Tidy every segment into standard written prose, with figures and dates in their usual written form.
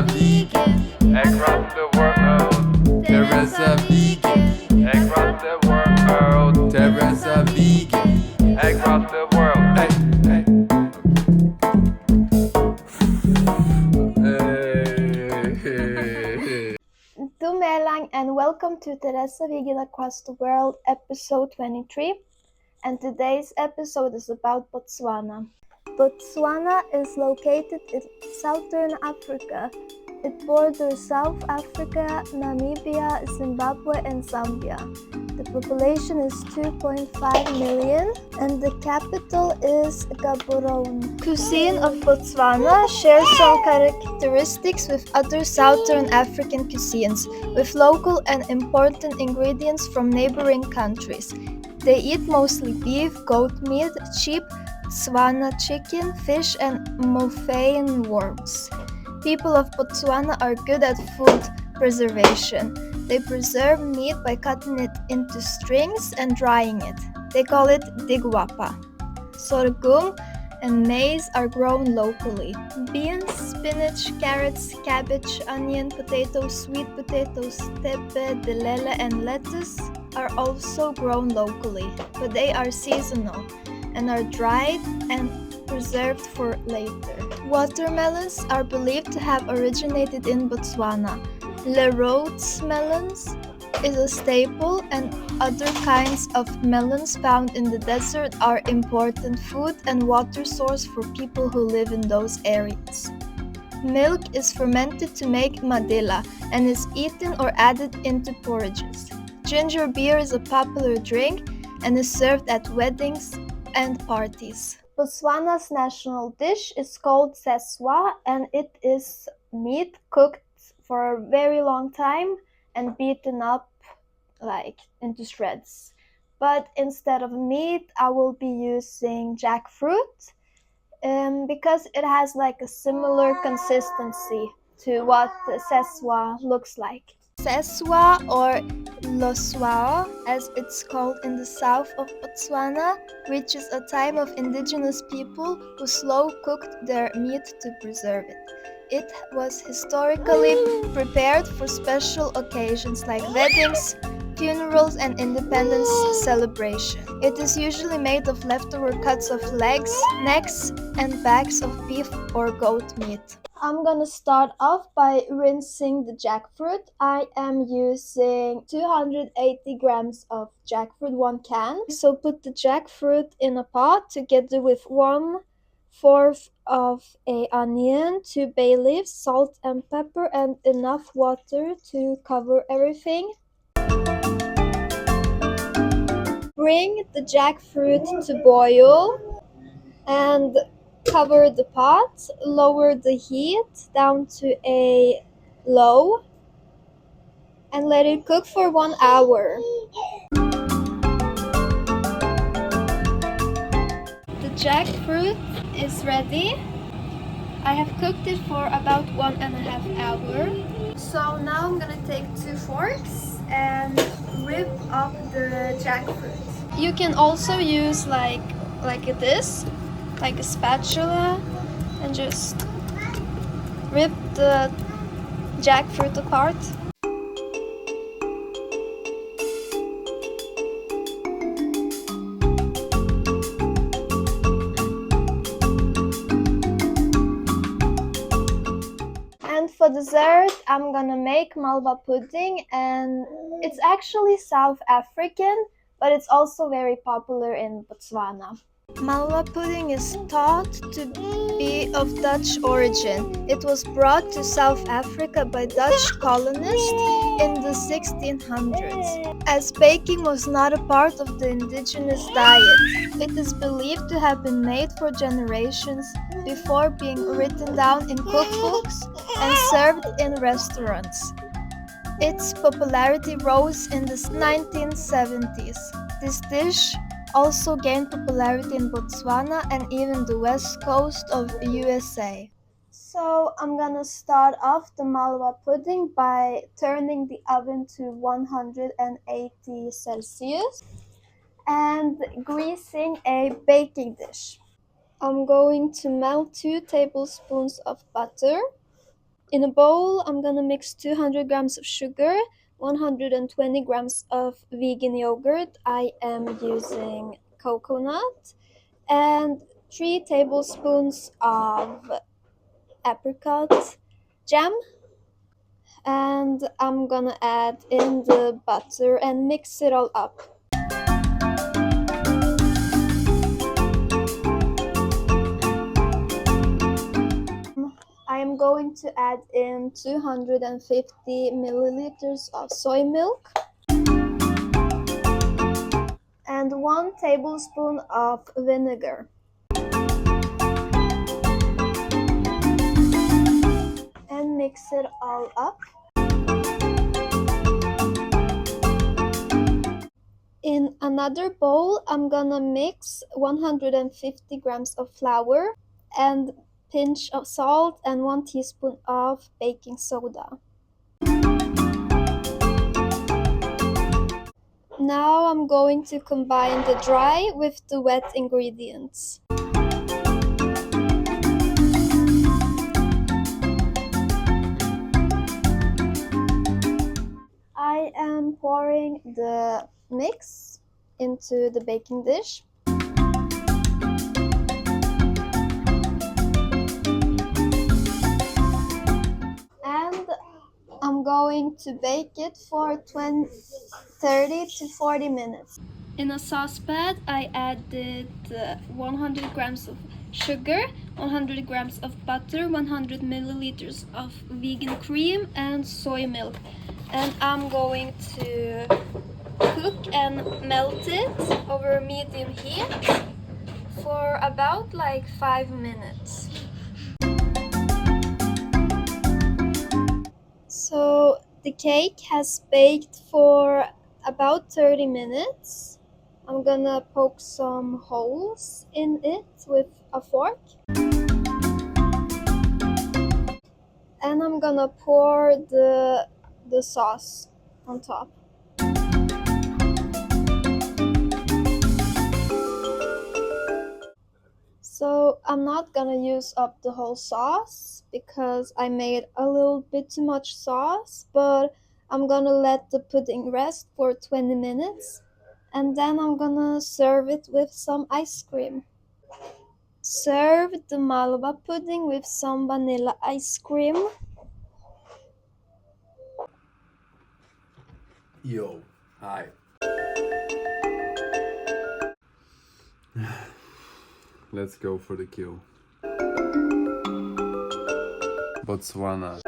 TeresaVegan across the world. TeresaVegan across the world. TeresaVegan across the world. Hey. Dumelang and welcome to TeresaVegan Across the World, episode 23. And today's episode is about Botswana. Botswana is located in southern Africa. It borders South Africa, Namibia, Zimbabwe, and Zambia. The population is 2.5 million and the capital is Gaborone. Cuisine of Botswana shares some characteristics with other southern African cuisines, with local and important ingredients from neighboring countries. They eat mostly beef, goat meat, sheep, Tswana chicken, fish, and Moufane worms. People of Botswana are good at food preservation. They preserve meat by cutting it into strings and drying it. They call it digwapa. Sorghum and maize are grown locally. Beans, spinach, carrots, cabbage, onion, potatoes, sweet potatoes, tepe, delele, and lettuce are also grown locally, but they are seasonal and are dried and preserved for later. Watermelons are believed to have originated in Botswana. Le Rhodes melons is a staple, and other kinds of melons found in the desert are important food and water source for people who live in those areas. Milk is fermented to make madela and is eaten or added into porridges. Ginger beer is a popular drink and is served at weddings and parties. Botswana's national dish is called Seswaa, and it is meat cooked for a very long time and beaten up into shreds. But instead of meat, I will be using jackfruit because it has a similar consistency to what the Seswaa looks like. Seswaa, or Loswaa, as it's called in the south of Botswana, reaches a time of indigenous people who slow cooked their meat to preserve it. It was historically prepared for special occasions like weddings, funerals, and independence celebration. It is usually made of leftover cuts of legs, necks, and backs of beef or goat meat. I'm gonna start off by rinsing the jackfruit. I am using 280 grams of jackfruit, 1 can. So put the jackfruit in a pot together with 1/4 of an onion, 2 bay leaves, salt and pepper, and enough water to cover everything. Bring the jackfruit to boil and cover the pot. Lower the heat down to a low and let it cook for 1 hour. The jackfruit is ready. I have cooked it for about 1.5 hours. So now I'm gonna take 2 forks and rip up the jackfruit. You can also use like this, like a spatula, and just rip the jackfruit apart. And for dessert, I'm gonna make Malva pudding, and it's actually South African, but it's also very popular in Botswana. Malva pudding is thought to be of Dutch origin. It was brought to South Africa by Dutch colonists in the 1600s. As baking was not a part of the indigenous diet, it is believed to have been made for generations before being written down in cookbooks and served in restaurants. Its popularity rose in the 1970s. This dish also gained popularity in Botswana and even the west coast of the USA. So I'm gonna start off the Malva pudding by turning the oven to 180 Celsius and greasing a baking dish. I'm going to melt 2 tablespoons of butter In a bowl, I'm gonna mix 200 grams of sugar, 120 grams of vegan yogurt. I am using coconut, and 3 tablespoons of apricot jam. And I'm gonna add in the butter and mix it all up. I am going to add in 250 milliliters of soy milk and 1 tablespoon of vinegar. And mix it all up. In another bowl, I'm gonna mix 150 grams of flour and pinch of salt and 1 teaspoon of baking soda. Now I'm going to combine the dry with the wet ingredients. I am pouring the mix into the baking dish. And I'm going to bake it for 30 to 40 minutes. In a saucepan, I added 100 grams of sugar, 100 grams of butter, 100 milliliters of vegan cream, and soy milk. And I'm going to cook and melt it over medium heat for about 5 minutes. So the cake has baked for about 30 minutes. I'm gonna poke some holes in it with a fork. And I'm gonna pour the sauce on top. So I'm not gonna use up the whole sauce because I made a little bit too much sauce, but I'm gonna let the pudding rest for 20 minutes and then I'm gonna serve it with some ice cream. Serve the Malva pudding with some vanilla ice cream. Yo, hi. Let's go for the kill. Botswana.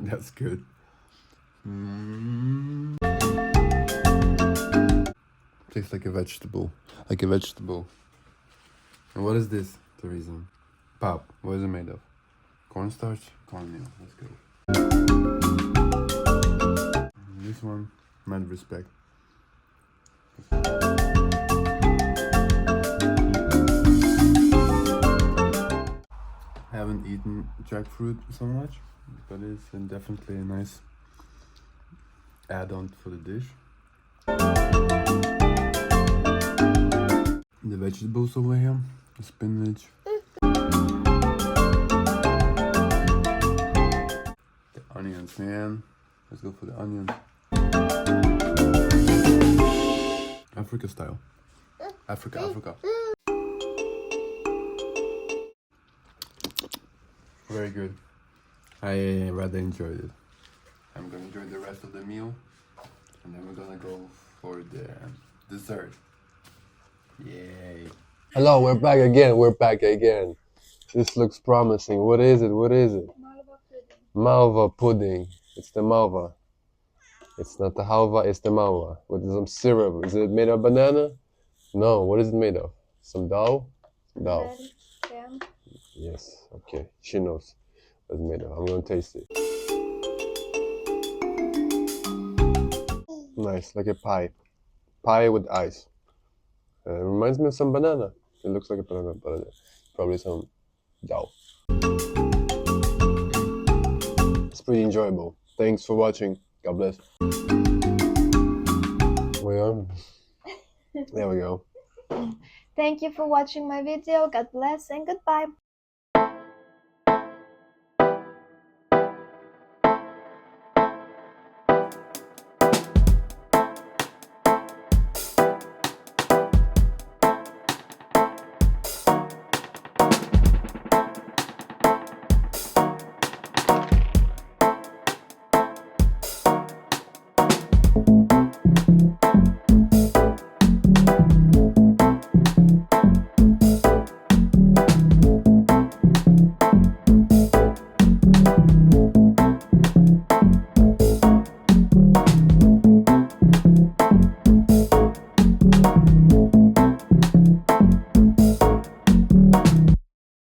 That's good. Tastes like a vegetable. Like a vegetable. And what is this, Teresa? Pap. What is it made of? Cornstarch? Cornmeal. Let's go. This one, mad respect. I haven't eaten jackfruit so much, but it's definitely a nice add-on for the dish. The vegetables over here, the spinach, the onions, man. Let's go for the onions. Africa style. Africa. Very good. I rather enjoyed it. I'm gonna enjoy the rest of the meal and then we're gonna go for the dessert. Yay. Hello, we're back again. This looks promising. What is it? Malva pudding. Malva pudding. It's the Malva. It's not the halva, it's the Malva. With some syrup. Is it made of banana? No, what is it made of? Some dough? Dough. Jam. Yes, okay. She knows what it's made of. I'm gonna taste it. Nice, like a pie. Pie with ice. It reminds me of some banana. It looks like a banana, but probably some dough. It's pretty enjoyable. Thanks for watching. God bless. We are. There we go. Thank you for watching my video. God bless and goodbye.